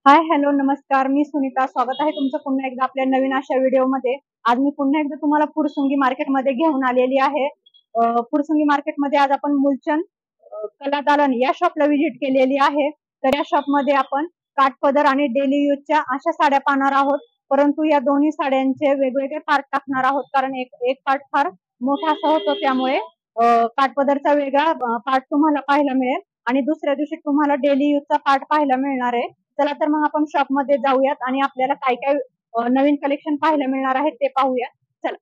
Hi hello नमस्कार, मी सुनीता. स्वागत आहे तुमचं पुन्हा एकदा आपल्या नवीन अशा व्हिडिओमध्ये. आज मी पुन्हा एकदा तुम्हाला फुरसुंगी मार्केटमध्ये घेऊन आलेली आहे. फुरसुंगी मार्केटमध्ये आज आपण मुलचंद कला दालन या शॉपला व्हिजिट केलेली आहे. तर या शॉपमध्ये आपण काठपदर आणि डेली यूजच्या अशा साड्या पाहणार आहोत. परंतु या दोन्ही साड्यांचे वेगवेगळे पार्ट टाकणार आहोत, कारण एक पार्ट फार मोठा असा होतो. त्यामुळे काठपदरचा वेगळा पार्ट तुम्हाला पाहायला मिळेल आणि दुसऱ्या दिवशी तुम्हाला डेली यूजचा पार्ट पाहायला मिळणार आहे. चला तर मग आपण शॉप मध्ये जाऊयात आणि आपल्याला काय काय नवीन कलेक्शन पाहायला मिळणार आहे ते पाहूयात. चला.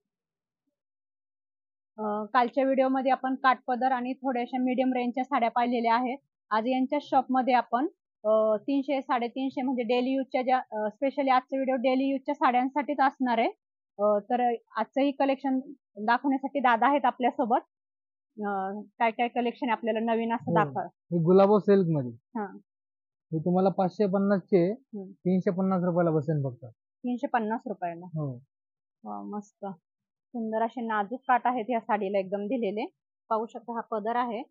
कालच्या व्हिडिओमध्ये आपण काठपदर आणि थोड्याशा मीडियम रेंजच्या साड्या पाहिलेल्या आहेत. आज यांच्या शॉप मध्ये आपण 300 350 म्हणजे डेली यूजच्या ज्या स्पेशली आजचा व्हिडिओ डेली यूजच्या साड्यांसाठीच असणार आहे. तर आजचंही कलेक्शन दाखवण्यासाठी दादा आहेत आपल्या सोबत. काय काय कलेक्शन आपल्याला नवीन असं दाखवा. गुलाबो सिल्क मध्ये हा, हे तुम्हाला 550 चे 350 रुपयाला बसेल फक्त. 350 रुपयाला. हो, वा, मस्त सुंदर असे नाजूक काठ आहेत या साडीला एकदम दिलेले. पाहू शकता हा पदर आहे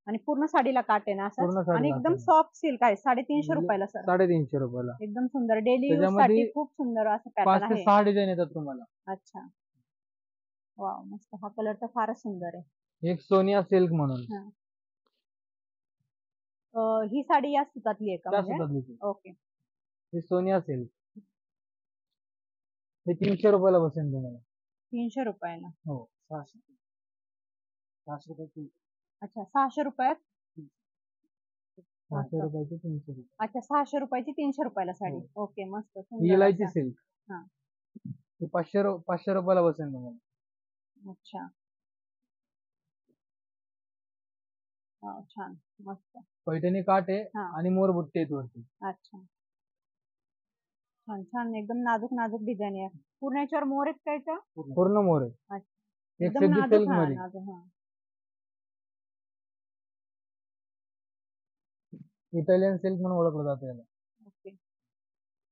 आणि पूर्ण साडीला काठ आहे ना पूर्ण असं, साडीला आणि एकदम काठ आहे. सॉफ्ट सिल्क आहे. 350 रुपयाला सर. 350 रुपयाला एकदम सुंदर डेली यूज त्याच्यामध्ये साठी खूप सुंदर असं 5 पॅटर्न ते आहे. 6 डिझाईन येतात तुम्हाला. अच्छा, वा, मस्त. हा कलर तर फारच सुंदर आहे. एक सोनिया सिल्क म्हणून हा. ही साडी या सुतातली आहे का त्या म्हणजे? सुतातली ती. ओके. ही सोनिया सिल्क हे 300 रुपयाला बसेल तुम्हाला. 300 रुपयाला. हो, 600 रुपये. अच्छा, 600 रुपयात. 600 रुपयाचे 300 रुपये. अच्छा, 600 रुपयाची 300 रुपयाला साडी. ओके, मस्त ही सुंदर इलायची असा. सिल्क हा. ही 500 रुपयाला बसेल तुम्हाला. अच्छा, छान, मस्त. पैठणी काठ आहे हा. आणि मोर बुट्टे आहेत वरती. अच्छा, छान छान एकदम नाजूक नाजूक डिझाईन आहे. पूर्ण याच्यावर मोर आहेत काय त्या? पूर्ण मोर आहे. अच्छा, एक एकदम सिद्धी नाजूक. सिल्क हा, मध्ये नाजूक. हा. इटालियन सिल्क म्हणून ओळखलं जातं याला. ओके.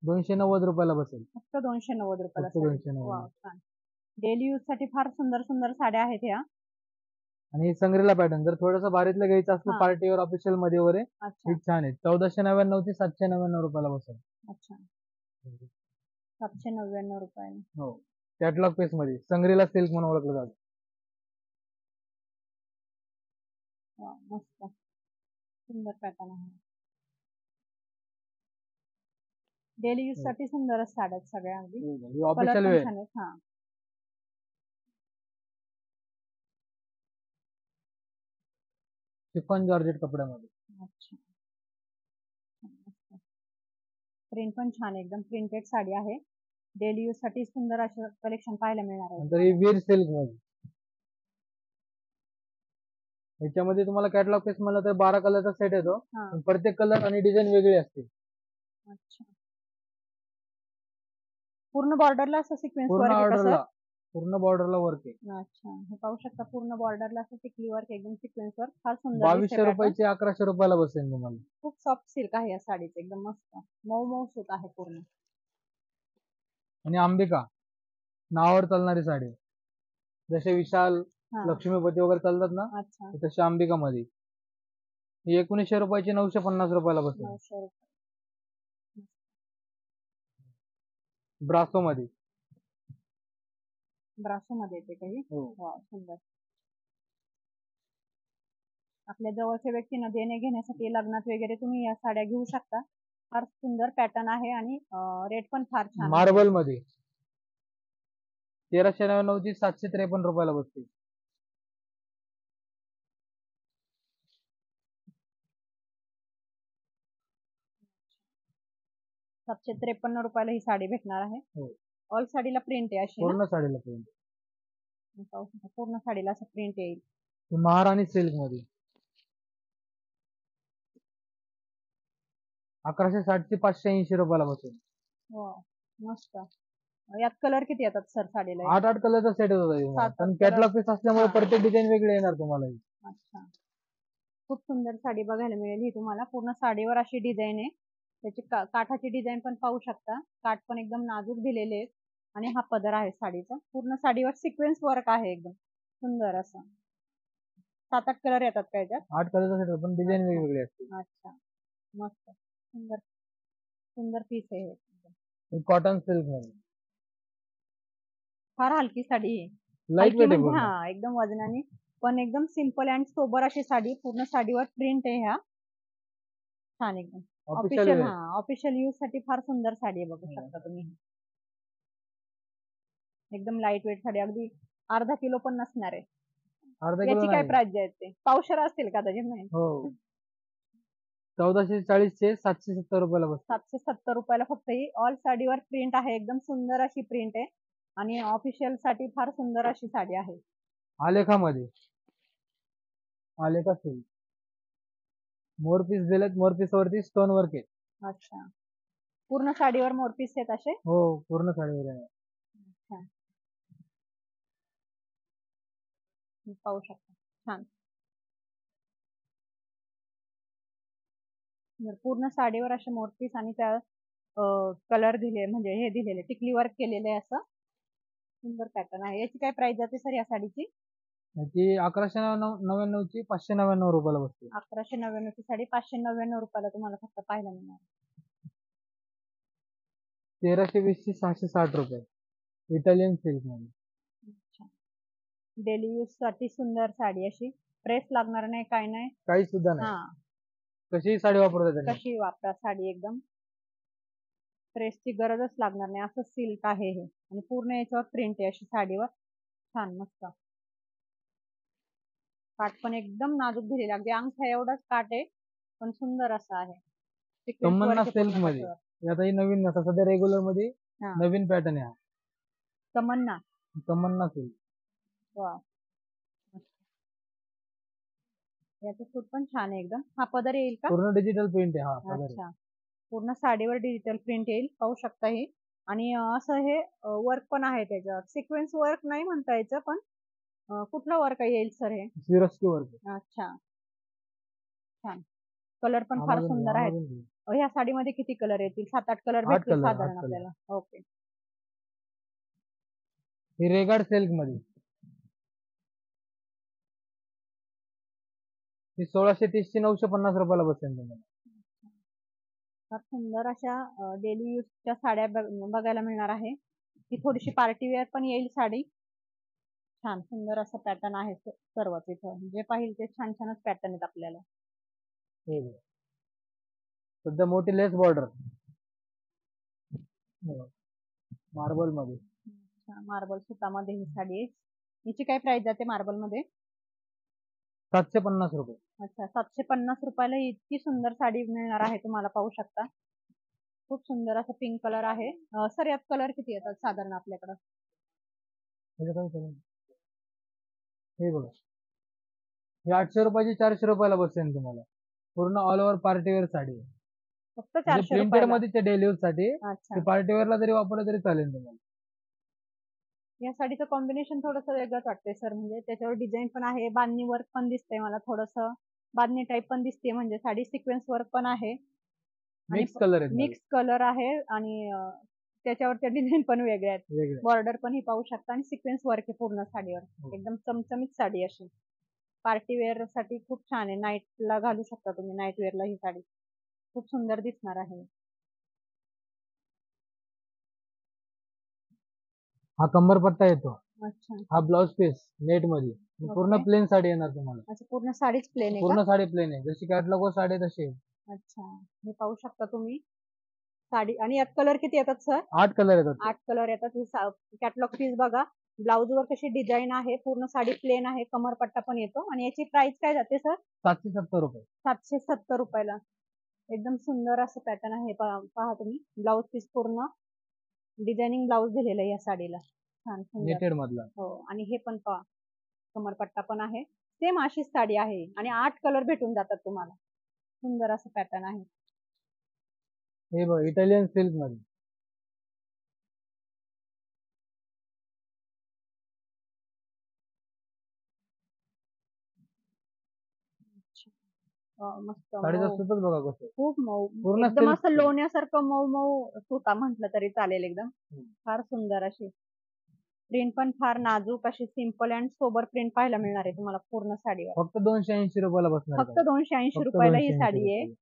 290 रुपयाला बसेल. फक्त 290 रुपयाला फक्त साडी. 290. वाव, छान. डेली यूज साठी फार सुंदर सुंदर साड्या आहेत ह्या. आणि संग्रीला पॅटर्न जर थोडंसं भारीतलं घ्यायचं हा. असलं पार्टीवर ऑफिशियल मध्ये वगैरे अच्छा ही छान आहे. 1499 ते 799 रुपयाला बसेल. अच्छा, 799 रुपयाला. हो, कॅटलॉग पीस मध्ये संग्रीला सिल्क म्हणून ओळखलं जातं. वाव, मस्त सुंदर पॅटर्न आहे. डेली यूज साठी सुंदरच साड्या आहेत सगळ्या. अगदी ही कलर ऑफिशियल पण वेअर छान आहेत. हा. शिफॉन जॉर्जेट कपड्यामध्ये. अच्छा, प्रिंट पण छान आहे. एकदम प्रिंटेड साडी आहे. डेली यूज साठी सुंदर असं कलेक्शन पाहायला मिळणार आहे. नंतर ही वीर सिल्क मध्ये ह्याच्यामध्ये तुम्हाला कॅटलॉग पीस म्हणलं तर 12 कलरचा सेट येतो. हा. पण प्रत्येक कलर आणि डिझाईन वेगळी असते. अच्छा, पूर्ण बॉर्डरला असं सिक्वेन्स पूर्ण वर्क आहे का ऑर्डरला सर? पूर्ण बॉर्डरला वर्क आहे. अच्छा, हे पाहू शकता पूर्ण बॉर्डरला असं टिकली वर्क, एकदम सिक्वेन्स वर्क, फार सुंदर 2200 दिसते pattern. रुपयाचे 1100 रुपयाला बसेल तुम्हाला. खूप सॉफ्ट सिल्क आहे या साडीचं. एकदम मस्त मऊ मऊ सूत आहे पूर्ण. आणि अंबिका नावावर चालणारी साडी जसे विशाल हा. लक्ष्मीपती वगैरे चालतात ना, अच्छा, तशी अंबिका मध्ये ही 1900 रुपयाची 950 रुपयाला बसेल. 900 रुपये. ब्रासो मध्ये. ब्रासो मध्ये येते काही. हो. वाव, सुंदर. आपल्या जवळच्या व्यक्तींना देणे घेण्यासाठी लग्नात वगैरे तुम्ही या साड्या घेऊ शकता. फार सुंदर पॅटर्न आहे आणि रेट पण फार छान आहे. मार्बल मध्ये 1399 ची 753 रुपयाला बसते. सातशे 53 रुपयाला ही साडी भेटणार आहे. हो, ऑल साडीला प्रिंट आहे अशी ना? पूर्ण साडीला प्रिंट. पाहू शकता पूर्ण साडीला असं प्रिंट येईल. ही महाराणी सिल्क मध्ये 1160 ची 580 रुपयाला बसेल. वाव, मस्त. यात कलर किती येतात सर साडीला? 8 कलरचा सेट होता सात पण color. कॅटलॉग पीस असल्यामुळे हा. प्रत्येक डिझाईन वेगळी येणार तुम्हाला. अच्छा, खूप सुंदर साडी बघायला मिळेल ही तुम्हाला. पूर्ण साडीवर अशी डिझाईन आहे. त्याची काठाची डिझाईन पण पाहू शकता. काठ पण एकदम नाजूक दिलेले आहेत आणि हा पदर आहे साडीचा. पूर्ण साडीवर सिक्वेन्स वर्क आहे एकदम सुंदर असं. 7-8 कलर येतात काय त्यात? 8 कलरचा सेट पण डिझाईन अच्छा. वेगवेगळी असते. अच्छा, मस्त सुंदर. सुंदर पीस आहे हे. कॉटन सिल्क मध्ये फार हलकी साडी आहे. लाईट हलकी वेट आहे म्हणजे पूर्ण. हा एकदम वजनाने, पण एकदम सिंपल अँड सोबर अशी साडी. पूर्ण साडीवर प्रिंट आहे ह्या. छान एकदम ऑफिशियल ऑफिशियल. वेअर. हा ऑफिशियल यूज साठी फार सुंदर साडी आहे, बघू शकता तुम्ही. एकदम लाईट वेट साडी, अगदी अर्धा किलो पण नसणार आहे. अर्धा किलो याची काय नाही. प्राइस आहे ते? पावशेर असतील का त्याचे? नाही, हो 1440 चे 770 रुपयाला बसते. 770 रुपयाला फक्त. ही ऑल साडीवर प्रिंट आहे, एकदम सुंदर अशी प्रिंट आहे आणि ऑफिशियल साठी फार सुंदर अशी साडी आहे. आलेखा मध्ये, आलेखा सिल्क. मोरपीस दिलेत, मोरपीस वरती स्टोन वर्क आहे. अच्छा, पूर्ण साडीवर मोरपीस आहेत असे? हो पूर्ण साडीवर आहे. अच्छा, पाहू शकता, छान. पूर्ण साडीवर असे मोरपीस आणि त्या कलर दिले, म्हणजे हे दिलेले टिकली वर्क केलेले आहे. असं सुंदर पॅटर्न आहे. याची काय प्राइस जाते सर या साडीची? ती 1199 ची 599 रुपयाला बसते. 1199 ची साडी 599 रुपयाला तुम्हाला फक्त पाहायला मिळणार. 1320 ची 660 रुपये. इटालियन सिल्क मध्ये. अच्छा, डेली यूज साठी सुंदर साडी अशी. प्रेस लागणार नाही, काय नाही, काही सुद्धा नाही. हा, कशी साडी वापरता कशी वापरा साडी, एकदम प्रेसची गरजच लागणार नाही, असं सिल्क आहे हे. आणि पूर्ण याच्यावर प्रिंट आहे अशी साडीवर. छान मस्त. काठ पण एकदम नाजूक दिलेला, अगदी अंगठ्या एवढाच काठ आहे, पण सुंदर असं आहे. तमन्ना सिल्क मध्ये. आता ही नवीन, आता सध्या रेग्युलर मध्ये नवीन पॅटर्न आहे. तमन्ना, तमन्ना सिल्क. वा, याचं सूट पण छान आहे एकदम. हा पदर येईल का? पूर्ण डिजिटल प्रिंट आहे. हा पदर. अच्छा, पूर्ण साडीवर डिजिटल प्रिंट येईल, पाहू शकता हे. आणि असं हे वर्क पण आहे त्याच्यावर. सिक्वेन्स वर्क नाही म्हणता यायचं, पण कुठलं वर्क येईल सर हे? Swarovski work. अच्छा, छान. कलर पण फार सुंदर आहेत. ह्या साडीमध्ये किती कलर येतील? 7-8 कलर भेटतील साधारण आपल्याला. ओके. ही रेगार्ड सिल्क मध्ये. ही 1630 ची 950 रुपयाला बसेल तुम्हाला. फार सुंदर अशा डेली यूजच्या साड्या बघायला मिळणार आहे. ही थोडीशी पार्टी वेअर पण येईल साडी. छान सुंदर असं पॅटर्न आहे सर्व. तिथं जे पाहिजे ते छान छानच पॅटर्न आहेत आपल्याला. सध्या मोठी लेस बॉर्डर मार्बल मध्ये. मार्बल सुतामध्ये ही साडी आहे. हिची काय प्राइस जाते मार्बल मध्ये? 750 रुपये. अच्छा, 750 रुपयाला इतकी सुंदर साडी मिळणार आहे तुम्हाला, पाहू शकता. खूप सुंदर असं पिंक कलर आहे. सर यात कलर किती येतात साधारण आपल्याकडं? हे बघा, ही 800 रुपयाची 400 रुपयाला बसेल तुम्हाला. पूर्ण all over party wear sari आहे. फक्त 400 प्रिंटेड रुपयाला? मध्ये डेली यूज साठी. अच्छा, पार्टी वेअरला जरी वापरलं तरी चालेल तुम्हाला. या साडीचं कॉम्बिनेशन थोडस वेगळंच वाटतंय सर. म्हणजे त्याच्यावर डिझाईन पण आहे, बांधणी वर्क पण दिसतंय मला, थोडस बांधणी टाईप पण दिसते. म्हणजे साडी सिक्वेन्स वर्क पण आहे, मिक्स कलर आहे. मिक्स कलर आहे आणि त्याच्यावरच्या डिझाईन पण वेगळे आहेत. बॉर्डर पण ही पाहू शकता आणि सिक्वेन्स वर्क आहे पूर्ण साडीवर. एकदम चमचमीत साडी अशी. पार्टी वेअर साठी खूप छान आहे. नाईटला घालू शकता तुम्ही, नाईट वेअरला ही साडी खूप सुंदर दिसणार आहे. हा कंबरपट्टा येतो. अच्छा, हा ब्लाउज पीस नेट मध्ये. पूर्ण प्लेन साडी येणार तुम्हाला. अच्छा, पूर्ण साडीच प्लेन आहे? पूर्ण साडी प्लेन आहे, जशी कॅटलॉग साडी तशी. अच्छा, हे पाहू शकता तुम्ही साडी. आणि यात कलर किती येतात सर? 8 कलर येतात. 8 कलर येतात. ही कॅटलॉग पीस बघा. ब्लाउज वर कशी डिझाईन आहे. पूर्ण साडी प्लेन आहे, कमरपट्टा पण येतो. आणि याची प्राइस काय जाते सर? 770 रुपये. 770 रुपयाला. एकदम सुंदर असं पॅटर्न आहे. पहा तुम्ही, ब्लाउज पीस पूर्ण डिझायनिंग ब्लाउज दिलेलं आहे या साडीला. छान नेटेड मधला. हो, आणि हे पण पहा, कमरपट्टा पण आहे. सेम अशीच साडी आहे आणि 8 कलर भेटून जातात तुम्हाला. सुंदर असं पॅटर्न आहे. हे बघ, इटालियन सिल्क मध्ये. मस्त साडीचा सूतच बघा कसं. खूप मऊ, पूर्ण एकदम असं लोण्यासारखं मऊ मऊ सुता म्हटलं तरी चालेल. एकदम फार सुंदर अशी प्रिंट पण फार नाजूक अशी सिंपल अँड सोबर प्रिंट पाहायला मिळणार आहे तुम्हाला पूर्ण साडीवर. फक्त 280 रुपयाला बसणार. फक्त 280 रुपयाला ही साडी आहे.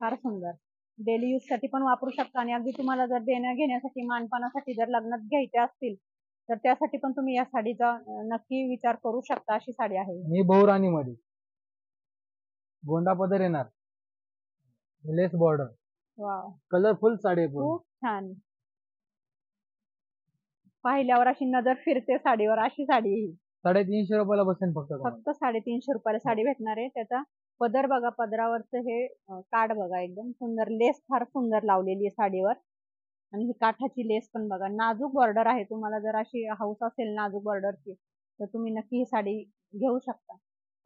फार सुंदर. डेली यूज साठी पण वापरू शकता आणि अगदी तुम्हाला जर देण्या घेण्यासाठी मानपानासाठी जर लग्नात घ्यायचे असतील तर त्यासाठी पण तुम्ही या साडीचा नक्की विचार करू शकता. अशी साडी आहे ही बहुराणी मध्ये गोंडा पदर येणार, लेस बॉर्डर, वाव कलरफुल साडी आहे पूर्ण. खूप छान. पाहिल्यावर अशी नजर फिरते साडीवर, अशी साडी ही 350 रुपयाला बसेल फक्त तुम्हाला. फक्त 350 रुपयाला साडी भेटणार आहे. त्याचा पदर बघा, पदरावरचं हे काठ बघा, एकदम सुंदर लेस फार सुंदर लावलेली आहे साडीवर. आणि ही काठाची लेस पण बघा, नाजूक बॉर्डर आहे. तुम्हाला जर अशी हौस असेल नाजूक बॉर्डरची तर तुम्ही नक्की ही साडी घेऊ शकता.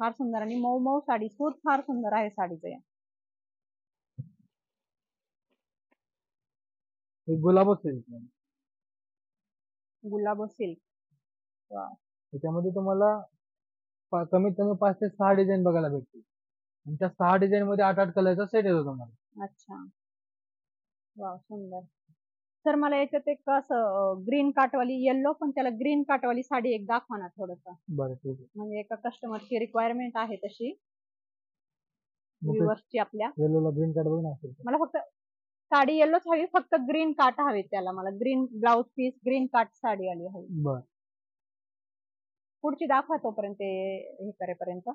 फार सुंदर आणि मऊ मऊ साडी, सूत फार सुंदर आहे साडीचं. या हे गुलाब सिल्क, गुलाब सिल्क. त्याच्यामध्ये तुम्हाला कमीत कमी 5 ते 6 डिझाईन बघायला भेटतील आणि त्या 6 डिझाईन मध्ये 8 कलरचा सेट येतो तुम्हाला. अच्छा, वाव सुंदर. सर मला याच्यात एक असं ग्रीन काटवाली, येल्लो पण त्याला ग्रीन काटवाली साडी एक दाखवा ना थोडस. बरं ठीक आहे. म्हणजे एका कस्टमरची रिक्वायरमेंट आहे तशी व्ह्युअर्सची आपल्या. येल्लोला ग्रीन कार्ड बघ ना. मला फक्त साडी येल्लोच हवी, फक्त ग्रीन काट हवे त्याला. मला ग्रीन ब्लाउज पीस, ग्रीन काट साडी आली हवी. बर, पुढची दाखवा तोपर्यंत हे करेपर्यंत,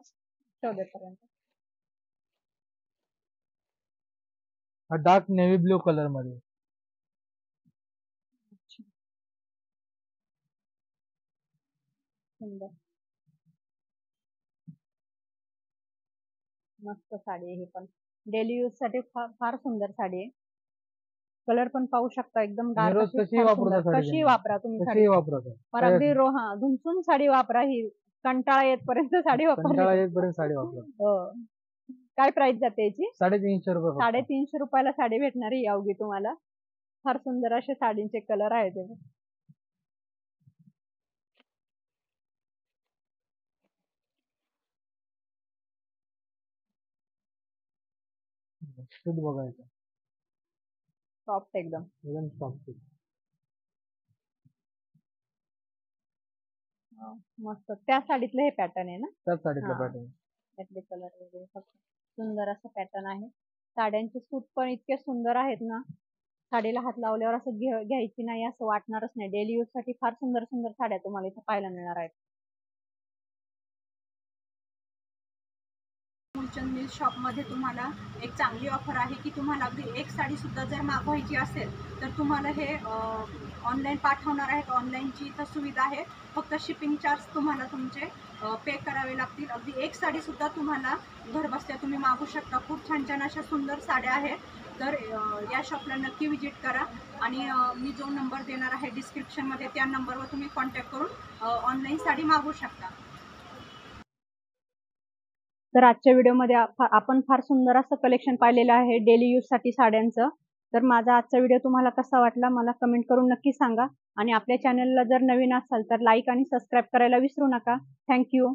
शोधेपर्यंत. हा डार्क नेव्ही ब्लू कलर मध्ये. सुंदर मस्त साडी आहे. ही पण डेली यूज साठी फार सुंदर साडी आहे. कलर पण पाहू शकता, एकदम डार्क. कशी वापरा तुम्ही साडी, पण अगदी धुमसून साडी वापरा. ही कंटाळा येतपर्यंत साडी वापरा. काय प्राइस जाते याची? 350 रुपये. 350 रुपयाला साडी भेटणारी अवघी तुम्हाला. फार सुंदर असे साडींचे कलर आहेत. बघायचं, सॉफ्ट एकदम सॉफ्ट. मस्त. त्या साडीतलं हे पॅटर्न आहे ना? त्याच साडीतलं पॅटर्न. त्यातले कलर वगैरे फक्त सुंदर असं पॅटर्न आहे. साड्यांचे सूट पण इतके सुंदर आहेत ना, साडीला हात लावल्यावर असं घ्यायची नाही असं वाटणारच नाही. डेली यूज साठी फार सुंदर सुंदर साड्या तुम्हाला इथे पाहायला मिळणार आहेत. मूलचंद मिल शॉप मध्ये तुम्हाला एक चांगली ऑफर आहे की तुम्हाला अगदी एक साडी सुद्धा जर मागवायची असेल तर तुम्हाला हे ऑनलाईन पाठवणार आहेत. ऑनलाईनची इथं सुविधा आहे. फक्त शिपिंग चार्ज तुम्हाला तुमचे पे करावे लागतील. अगदी एक साडी सुद्धा तुम्हाला घर बसल्या तुम्ही मागू शकता. खूप छान छान अशा सुंदर साड्या आहेत. तर या शॉपला नक्की विजिट करा आणि मी जो नंबर देणार आहे डिस्क्रिप्शनमध्ये त्या नंबरवर तुम्ही कॉन्टॅक्ट करून ऑनलाईन साडी मागवू शकता. तर आजच्या व्हिडिओमध्ये आपण फार सुंदर असं कलेक्शन पाहिलेलं आहे डेली यूज साठी साड्यांचं. तर माझा आजचा व्हिडिओ तुम्हाला कसा वाटला मला कमेंट करून नक्की सांगा आणि आपल्या चॅनलला जर नवीन असाल तर लाईक आणि सबस्क्राईब करायला विसरू नका. थँक्यू.